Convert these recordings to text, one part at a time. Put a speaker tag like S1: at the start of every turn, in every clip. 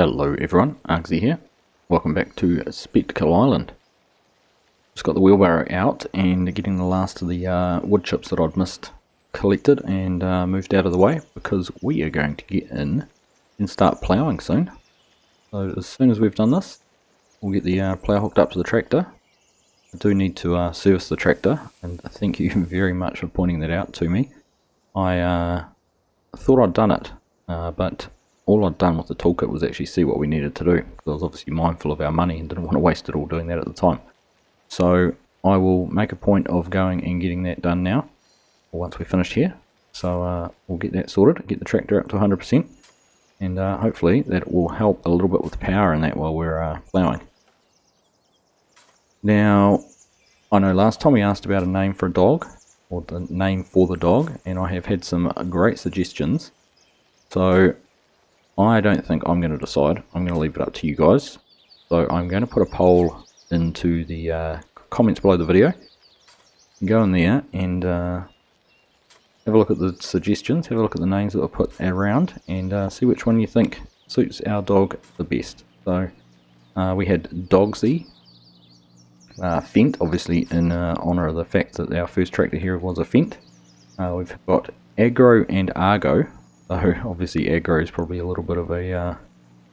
S1: Hello everyone, Argsy here. Welcome back to Spectacle Island. Just got the wheelbarrow out and getting the last of the wood chips that I'd missed collected and moved out of the way, because we are going to get in and start ploughing soon. So as soon as we've done this, we'll get the plough hooked up to the tractor. I do need to service the tractor, and thank you very much for pointing that out to me. I thought I'd done it, but all I'd done with the toolkit was actually see what we needed to do, because I was obviously mindful of our money and didn't want to waste it all doing that at the time. So I will make a point of going and getting that done now, once we're finished here. So we'll get that sorted, get the tractor up to 100%, and hopefully that will help a little bit with the power and that while we're ploughing. Now, I know last time we asked about a name for a dog, or the name for the dog, and I have had some great suggestions. So I don't think I'm going to decide. I'm going to leave it up to you guys. So I'm going to put a poll into the comments below the video. Go in there and have a look at the suggestions, have a look at the names that were put around, and see which one you think suits our dog the best. So we had Dogsy, Fent, obviously in honour of the fact that our first tractor here was a Fent. We've got Agro and Argo. So obviously Agro is probably a little bit of a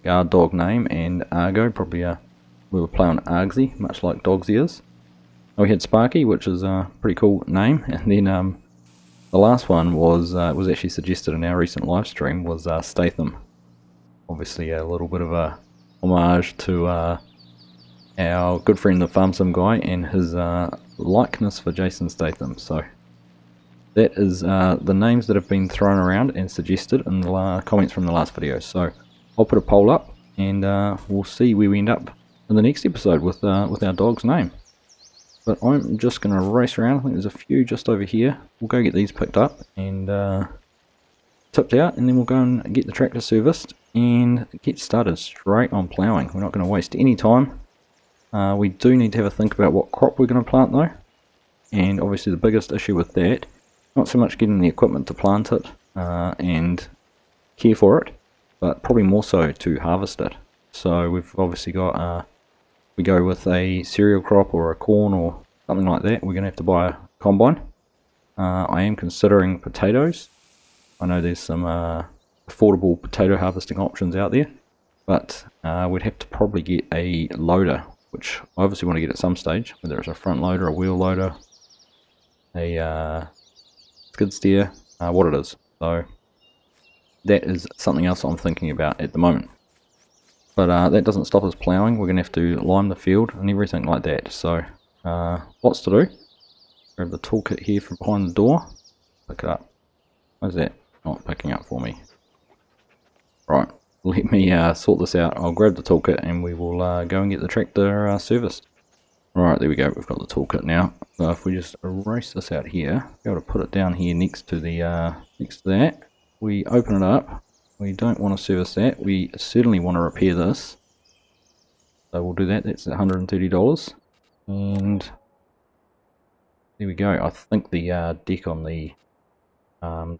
S1: guard dog name, and Argo probably we were playing Argsy, much like Dogsy is. We had Sparky, which is a pretty cool name, and then the last one was actually suggested in our recent live stream, was Statham. Obviously a little bit of a homage to our good friend the Farm Sim guy and his likeness for Jason Statham. So that is the names that have been thrown around and suggested in the comments from the last video. So I'll put a poll up, and we'll see where we end up in the next episode with our dog's name. But I'm just going to race around. I think there's a few just over here. We'll go get these picked up and tipped out, and then we'll go and get the tractor serviced and get started straight on ploughing. We're not going to waste any time. We do need to have a think about what crop we're going to plant though, and obviously the biggest issue with that, not so much getting the equipment to plant it and care for it, but probably more so to harvest it. So we've obviously got, we go with a cereal crop or a corn or something like that, we're going to have to buy a combine. I am considering potatoes. I know there's some affordable potato harvesting options out there, but we'd have to probably get a loader, which I obviously want to get at some stage, whether it's a front loader, a wheel loader, a skid steer, what it is. So that is something else I'm thinking about at the moment. But that doesn't stop us ploughing. We're going to have to lime the field and everything like that. So lots to do. Grab the toolkit here from behind the door. Pick it up. Why is that not picking up for me? Right, let me sort this out. I'll grab the toolkit and we will go and get the tractor serviced. Right, there we go. We've got the toolkit now. So if we just erase this out here, be able to put it down here next to the next to that. We open it up. We don't want to service that. We certainly want to repair this. So we'll do that. That's $130. And there we go. I think the deck on the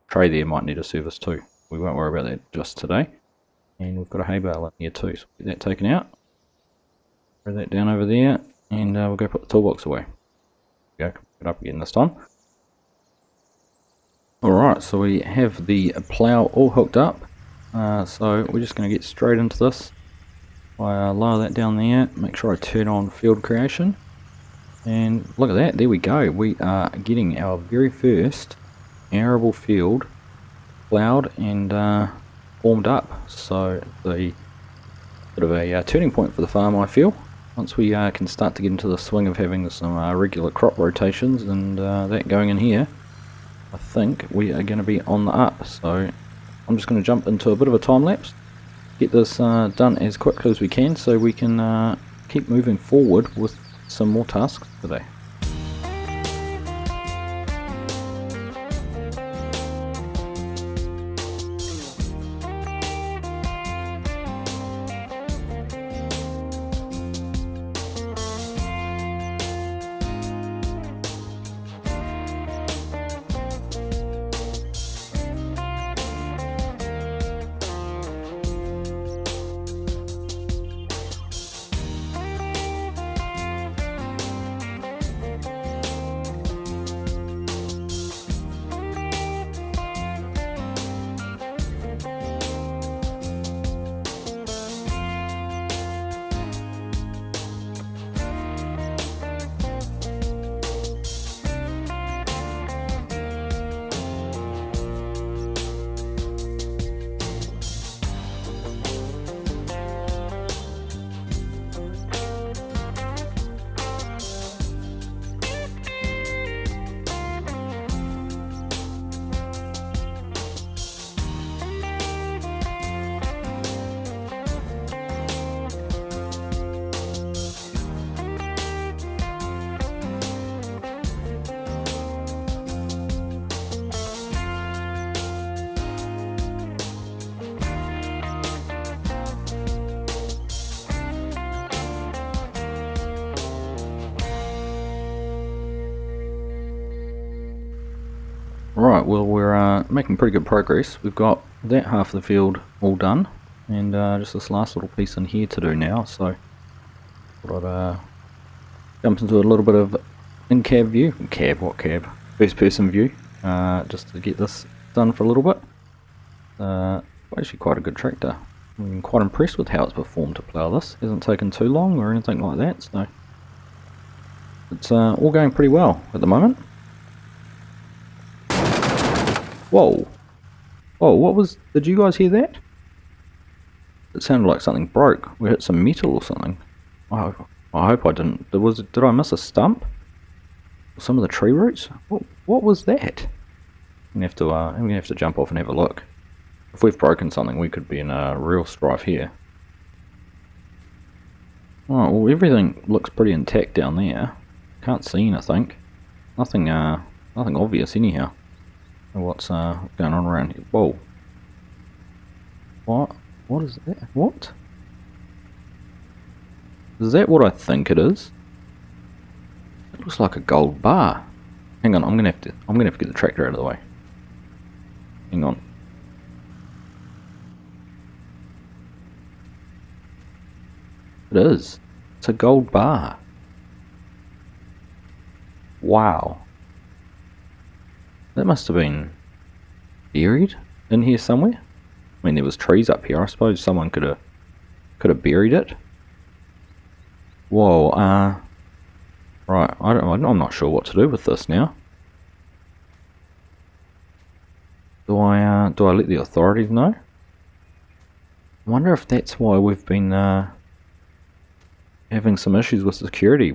S1: tray there might need a service too. We won't worry about that just today. And we've got a hay bale in here too. So get that taken out. Throw that down over there. And we'll go put the toolbox away. Go, pick it up again this time. Alright, so we have the plough all hooked up. So we're just going to get straight into this. I lower that down there, make sure I turn on field creation. And look at that, there we go. We are getting our very first arable field ploughed and formed up. So the bit of a turning point for the farm, I feel. Once we can start to get into the swing of having some regular crop rotations and that going in here, I think we are going to be on the up. So I'm just going to jump into a bit of a time lapse, get this done as quickly as we can so we can keep moving forward with some more tasks today. Right, well we're making pretty good progress. We've got that half of the field all done, and just this last little piece in here to do now, so thought I'd jump into a little bit of in-cab view. What cab? First person view, just to get this done for a little bit. Actually quite a good tractor. I'm quite impressed with how it's performed to plough this. Hasn't taken too long or anything like that, so it's all going pretty well at the moment. Whoa! Whoa, what was... did you guys hear that? It sounded like something broke. We hit some metal or something. I hope I didn't. Did I miss a stump? Or some of the tree roots? What was that? I'm gonna have to jump off and have a look. If we've broken something, we could be in a real strife here. Oh, well, everything looks pretty intact down there. Can't see anything. Nothing obvious anyhow. What's going on around here? Whoa. What is that? What? Is that what I think it is? It looks like a gold bar. Hang on, I'm gonna have to get the tractor out of the way. Hang on. It is. It's a gold bar. Wow. That must have been buried in here somewhere. I mean, there was trees up here. I suppose someone could have buried it. Whoa. Right. I'm not sure what to do with this now. Do I let the authorities know? I wonder if that's why we've been having some issues with security. I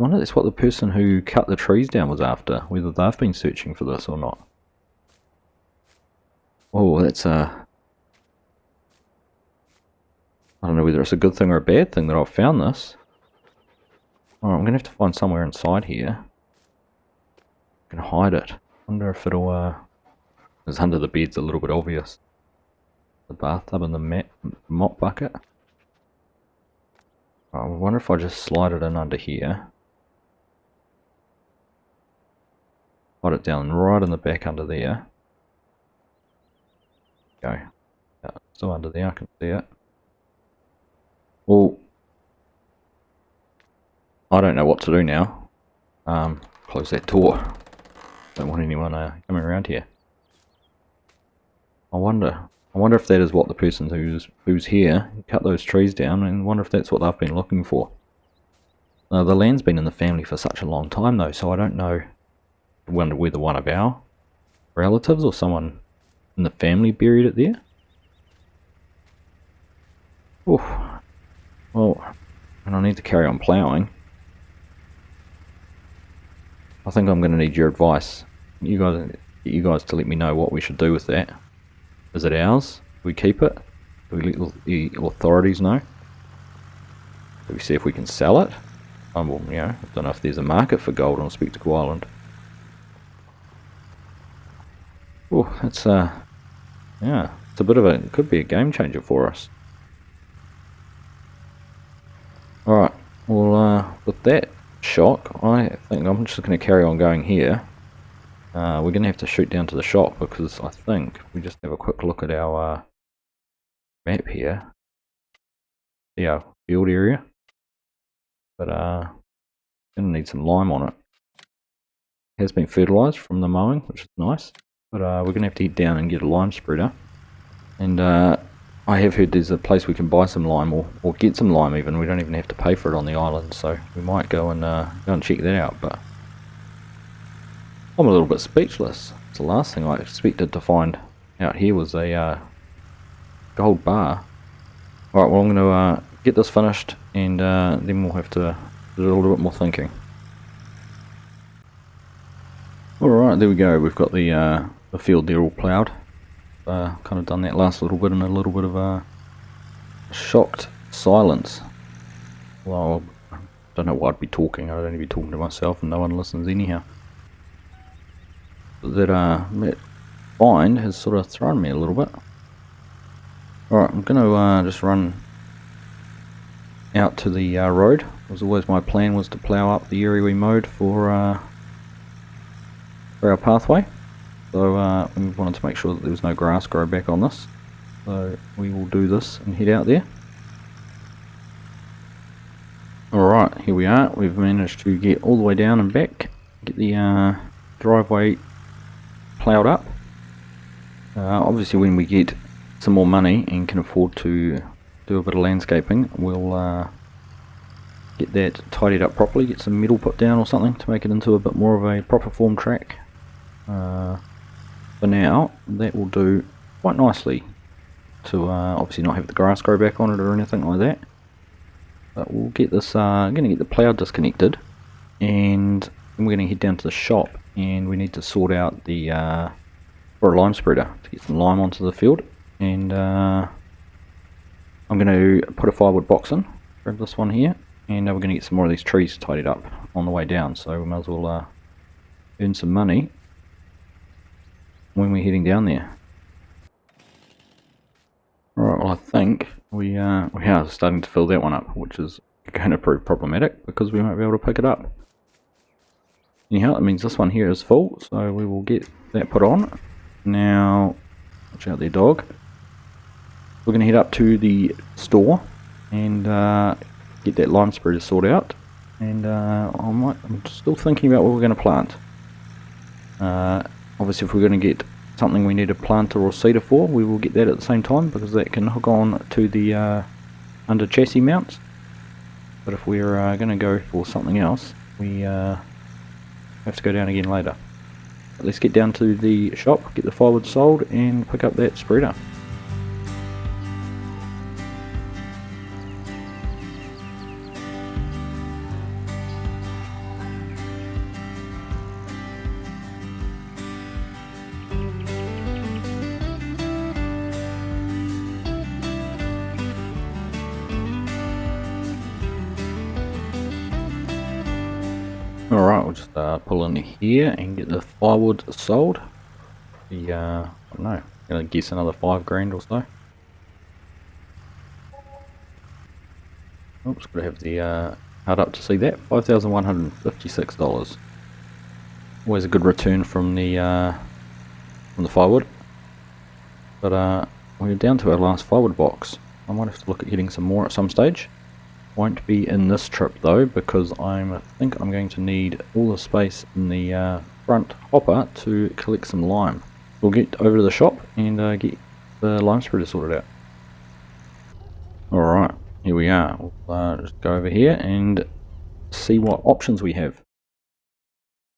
S1: wonder that's what the person who cut the trees down was after. Whether they've been searching for this or not. Oh, that's I don't know whether it's a good thing or a bad thing that I've found this. Alright, I'm gonna have to find somewhere inside here. I can hide it. Wonder if it'll it's under the bed's a little bit obvious. The bathtub and the mop bucket. I wonder if I just slide it in under here. Slide it down right in the back under there. Go. Yeah, still under there, I can see it. Well, I don't know what to do now. Close that door. Don't want anyone coming around here. I wonder if that is what the person who's here cut those trees down, and wonder if that's what they've been looking for. Now, the land's been in the family for such a long time though, so I don't know. I wonder whether one of our relatives or someone in the family buried it there. Oof. Well, and I need to carry on ploughing. I think I'm going to need your advice. You guys to let me know what we should do with that. Is it ours? Do we keep it? Do we let the authorities know? Do we see if we can sell it? Well, you know, I don't know if there's a market for gold on Spectacle Island. Oh, that's yeah, it's a bit of it could be a game changer for us. Alright, well with that shock, I think I'm just going to carry on going here. We're going to have to shoot down to the shop because I think we just have a quick look at our map here. See our field area. But going to need some lime on it. It has been fertilised from the mowing, which is nice. But we're going to have to head down and get a lime spreader. And I have heard there's a place we can buy some lime or get some lime even. We don't even have to pay for it on the island. So we might go and check that out. But I'm a little bit speechless. It's the last thing I expected to find out here was a gold bar. Alright, well I'm going to get this finished and then we'll have to do a little bit more thinking. Alright, there we go. We've got the field there all ploughed. Kind of done that last little bit in a little bit of a shocked silence. Well, I don't know why I'd be talking. I'd only be talking to myself and no one listens anyhow. But that find has sort of thrown me a little bit. Alright, I'm going to just run out to the road. It was always my plan was to plough up the area we mowed for for our pathway. So we wanted to make sure that there was no grass grow back on this. So we will do this and head out there. Alright, here we are. We've managed to get all the way down and back. Get the driveway ploughed up. Obviously when we get some more money and can afford to do a bit of landscaping, we'll get that tidied up properly, get some metal put down or something to make it into a bit more of a proper form track. For now, that will do quite nicely to obviously not have the grass grow back on it or anything like that. But we'll get this, I'm going to get the plough disconnected, and then we're going to head down to the shop, and we need to sort out the for a lime spreader to get some lime onto the field. And I'm going to put a firewood box in, grab this one here, and we're going to get some more of these trees tidied up on the way down, so we might as well earn some money when we're heading down there. Alright, well I think we are starting to fill that one up, which is going to prove problematic because we won't be able to pick it up. Anyhow, that means this one here is full, so we will get that put on. Now, watch out there, dog. We're going to head up to the store and get that lime spreader sorted out. And I'm still thinking about what we're going to plant. Obviously, if we're going to get something we need a planter or seeder for, we will get that at the same time because that can hook on to the under chassis mounts. But if we're going to go for something else, we have to go down again later. But let's get down to the shop, get the firewood sold, and pick up that spreader. Alright, we'll just pull in here and get the firewood sold. I don't know, I'm going to guess another $5 grand or so. Oops, got to have the hard up to see that. $5,156. Always a good return from the firewood. But we're down to our last firewood box. I might have to look at getting some more at some stage. Won't be in this trip though, because I think I'm going to need all the space in the front hopper to collect some lime. We'll get over to the shop and get the lime spreader sorted out. Alright, here we are. We'll just go over here and see what options we have.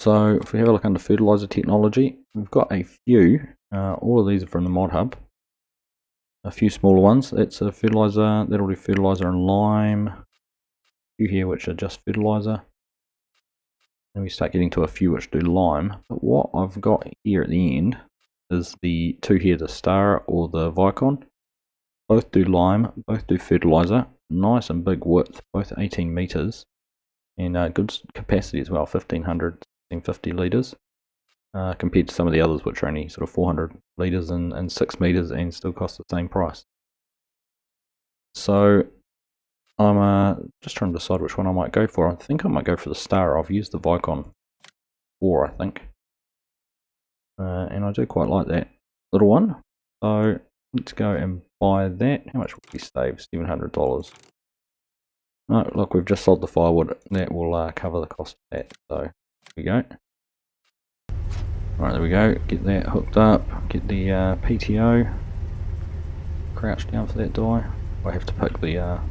S1: So if we have a look under fertilizer technology, we've got a few. All of these are from the mod hub. A few smaller ones. That's a fertilizer, that'll do fertilizer and lime. A few here which are just fertilizer. And we start getting to a few which do lime. But what I've got here at the end is the two here, the Star or the Vicon. Both do lime, both do fertilizer. Nice and big width, both 18 meters. And good capacity as well, 1500, 1550 litres. Compared to some of the others which are only sort of 400 litres and 6 meters and still cost the same price. So I'm just trying to decide which one I might go for. I think I might go for the Star. I've used the Vicon before, I think. And I do quite like that little one. So let's go and buy that. How much will we save? $700. No, look, we've just sold the firewood. That will cover the cost of that. So here we go. Alright, there we go. Get that hooked up. Get the PTO. Crouch down for that die. I have to pick the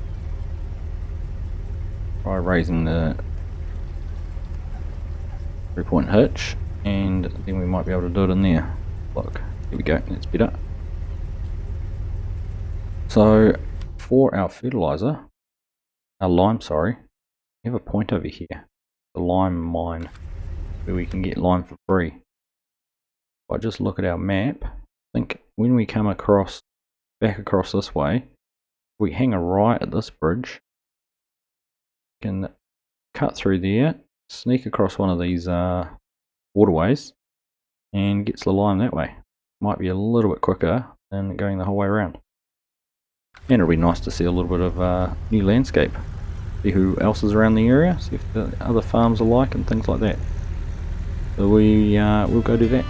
S1: try raising the 3-point hitch, and then we might be able to do it in there. Look, here we go. That's better. So for our fertilizer, our lime, sorry, we have a point over here, the lime mine, where we can get lime for free. If I just look at our map, I think when we come across, back across this way, we hang a right at this bridge, we can cut through there, sneak across one of these waterways, and gets the lime that way. Might be a little bit quicker than going the whole way around. And it'll be nice to see a little bit of new landscape. See who else is around the area, see if the other farms are like and things like that. So we'll go do that.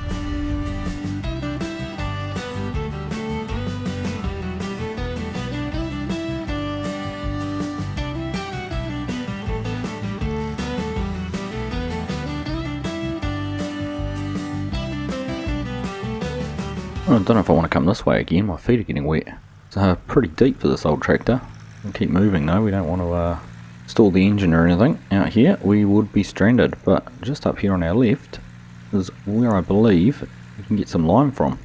S1: I don't know if I want to come this way again, my feet are getting wet. It's pretty deep for this old tractor. We'll keep moving though, we don't want to stall the engine or anything. Out here we would be stranded, but just up here on our left is where I believe we can get some lime from.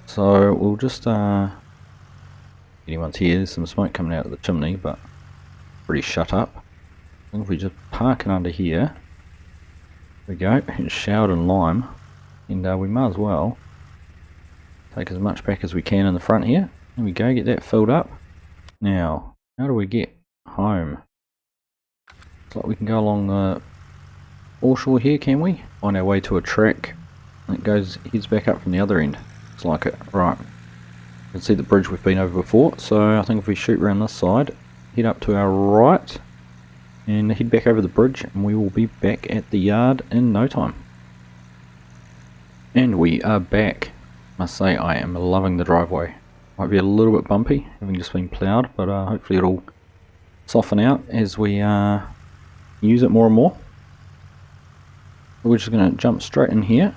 S1: So we'll just, anyone's here, there's some smoke coming out of the chimney, but pretty shut up. I think if we just park it under here, there we go, it's showered in lime. And we might as well take as much back as we can in the front here. There we go, get that filled up. Now, how do we get home? Looks like we can go along the foreshore here, can we? On our way to a track that heads back up from the other end. Looks like it. Right. You can see the bridge we've been over before, so I think if we shoot around this side, head up to our right, and head back over the bridge, and we will be back at the yard in no time. And we are back. Must say I am loving the driveway. Might be a little bit bumpy, having just been ploughed, but hopefully it'll soften out as we use it more and more. We're just going to jump straight in here,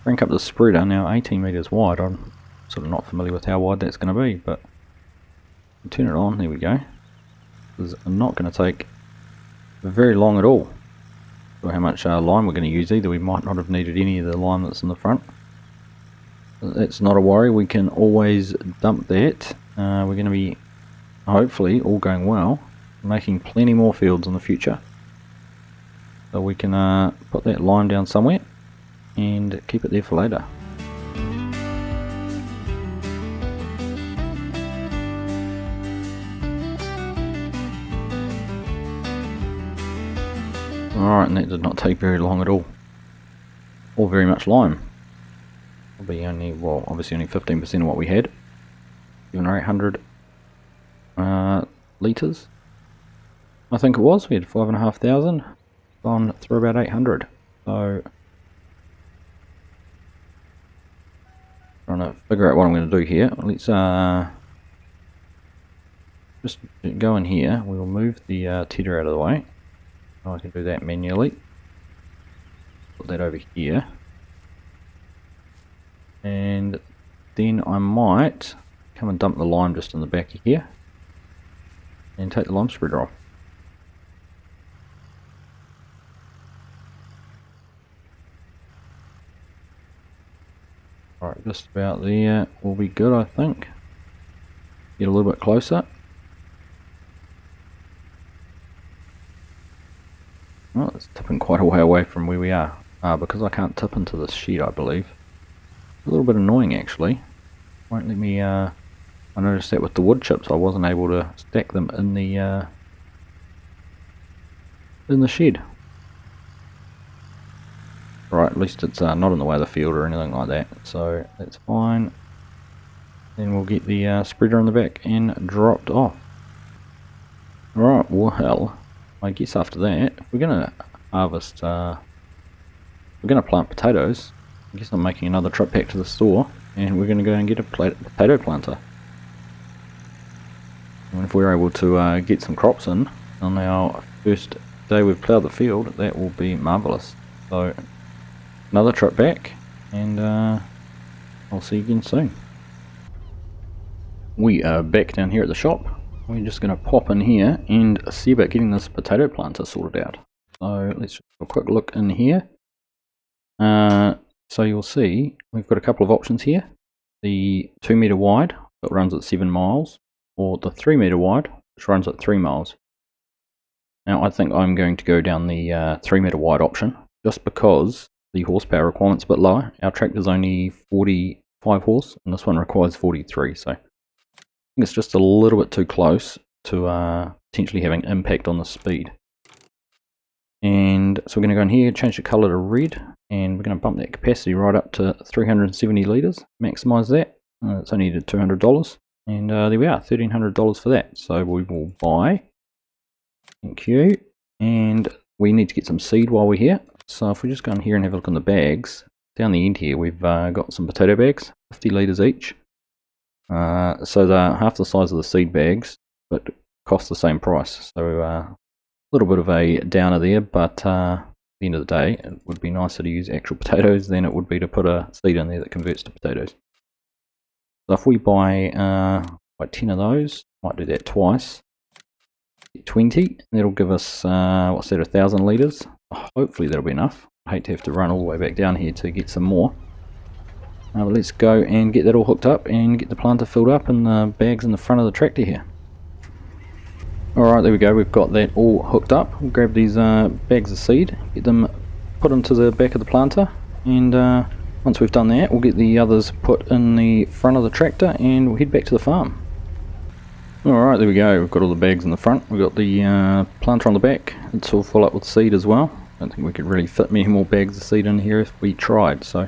S1: crank up the spreader, now 18 metres wide. I'm sort of not familiar with how wide that's going to be, but turn it on, there we go. This is not going to take very long at all. Or how much lime we're going to use either. We might not have needed any of the lime that's in the front. That's not a worry, we can always dump that. We're going to be, hopefully, all going well, making plenty more fields in the future. So we can put that lime down somewhere and keep it there for later. Alright, and that did not take very long at all. Or very much lime. Probably only, well, obviously only 15% of what we had. 700 or 800 litres. I think it was. We had 5,500. Gone through about 800. So, trying to figure out what I'm going to do here. Let's just go in here. We will move the tether out of the way. I can do that manually. Put that over here. And then I might come and dump the lime just in the back of here. And take the lime spreader off. Alright, just about there will be good, I think. Get a little bit closer. Well, it's tipping quite a way away from where we are, because I can't tip into this shed, I believe. A little bit annoying actually. Won't let me, I noticed that with the wood chips I wasn't able to stack them in the shed. Right, at least it's not in the way of the field or anything like that, so that's fine. Then we'll get the spreader in the back and dropped off. Right, well, I guess after that, if we're going to harvest, we're going to plant potatoes. I guess I'm making another trip back to the store, and we're going to go and get a potato planter. And if we're able to get some crops in on our first day we've ploughed the field, that will be marvellous. So, another trip back, and I'll see you again soon. We are back down here at the shop. We're just going to pop in here and see about getting this potato planter sorted out. So let's just have a quick look in here. So you'll see we've got a couple of options here. The 2 metre wide that runs at 7 miles, or the 3 metre wide which runs at 3 miles. Now I think I'm going to go down the 3 metre wide option, just because the horsepower requirement's a bit lower. Our tractor's only 45 horse and this one requires 43, so it's just a little bit too close to potentially having impact on the speed. And so we're going to go in here, change the colour to red, and we're going to bump that capacity right up to 370 litres, maximise that. It's only at $200, and there we are, $1,300 for that. So we will buy, thank you, and we need to get some seed while we're here. So if we just go in here and have a look in the bags, down the end here we've got some potato bags, 50 litres each. So they're half the size of the seed bags, but cost the same price. So a little bit of a downer there, but at the end of the day, it would be nicer to use actual potatoes than it would be to put a seed in there that converts to potatoes. So if we buy 10 of those, might do that twice, get 20, that'll give us, what's that, 1,000 litres? Hopefully that'll be enough. I hate to have to run all the way back down here to get some more. But let's go and get that all hooked up and get the planter filled up and the bags in the front of the tractor here. Alright, there we go, we've got that all hooked up. We'll grab these bags of seed, get them put into the back of the planter, and once we've done that, we'll get the others put in the front of the tractor and we'll head back to the farm. Alright, there we go, we've got all the bags in the front, we've got the planter on the back, it's all full up with seed as well. I don't think we could really fit many more bags of seed in here if we tried, so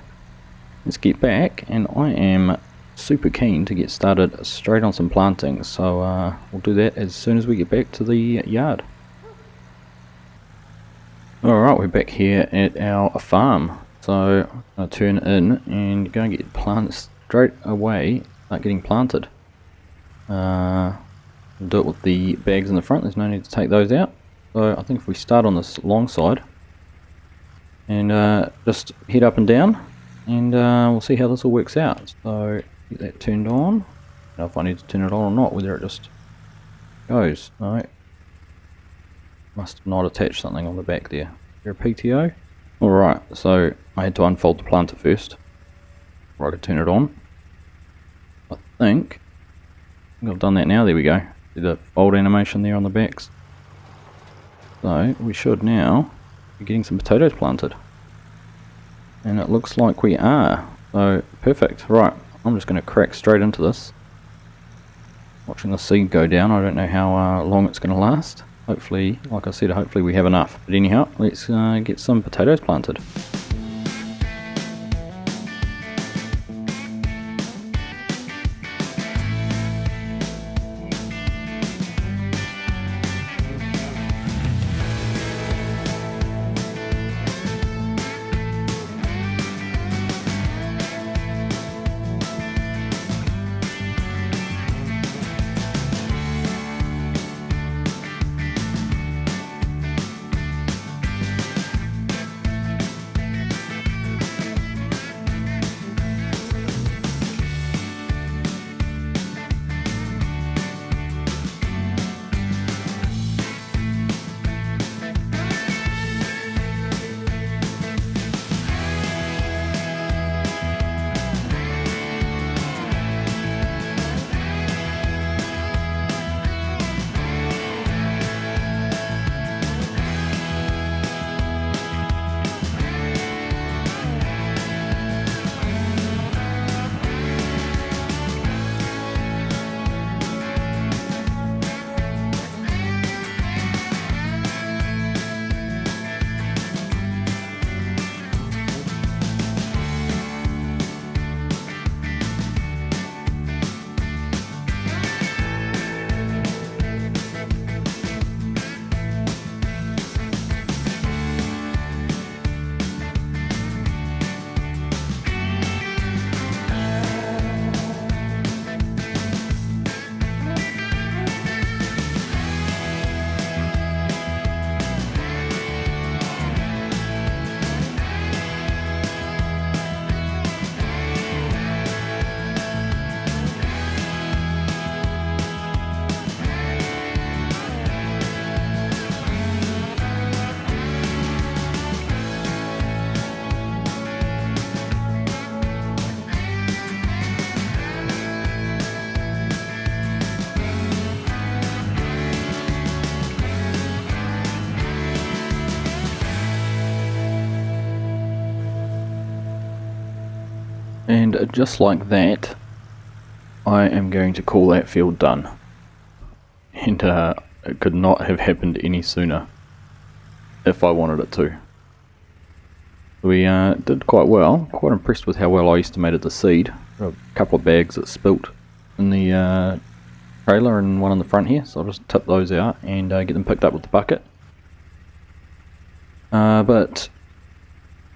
S1: let's get back, and I am super keen to get started straight on some planting, so we'll do that as soon as we get back to the yard. Alright, we're back here at our farm, so I'm going to turn in and go and get plants straight away, start getting planted. Do it with the bags in the front, there's no need to take those out. So I think if we start on this long side and just head up and down, and we'll see how this all works out. So get that turned on. I don't know if I need to turn it on or not, whether it just goes. No, must have not attached something on the back there. Is there a PTO? Alright, so I had to unfold the planter first before I could turn it on. I think I've done that now. There we go. See the fold animation there on the backs. So we should now be getting some potatoes planted. And it looks like we are. So perfect. Right, I'm just going to crack straight into this. Watching the seed go down. I don't know how long it's going to last. Hopefully, like I said, hopefully we have enough. But anyhow, let's get some potatoes planted. And just like that, I am going to call that field done. And it could not have happened any sooner if I wanted it to. We did quite well. Quite impressed with how well I estimated the seed. Got a couple of bags that spilt in the trailer and one on the front here, so I'll just tip those out and get them picked up with the bucket. But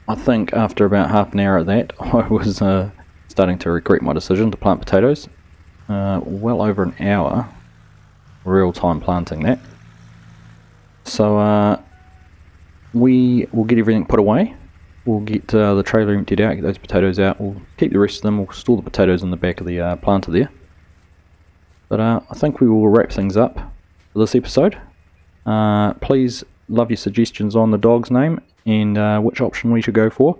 S1: I think after about half an hour of that, I was starting to regret my decision to plant potatoes. Well over an hour real time planting that. So we will get everything put away. We'll get the trailer emptied out, get those potatoes out. We'll keep the rest of them. We'll store the potatoes in the back of the planter there. But I think we will wrap things up for this episode. Please love your suggestions on the dog's name and which option we should go for.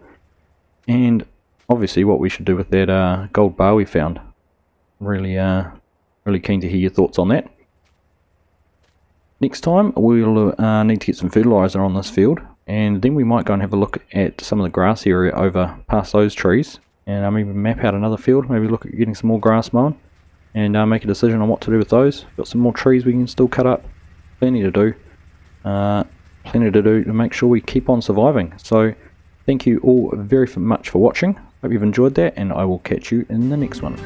S1: And obviously what we should do with that gold bar we found. Really keen to hear your thoughts on that. Next time we'll need to get some fertiliser on this field, and then we might go and have a look at some of the grass area over past those trees, and maybe map out another field, maybe look at getting some more grass mown, and make a decision on what to do with those. Got some more trees we can still cut up, plenty to do to make sure we keep on surviving. So thank you all very much for watching. Hope you've enjoyed that, and I will catch you in the next one.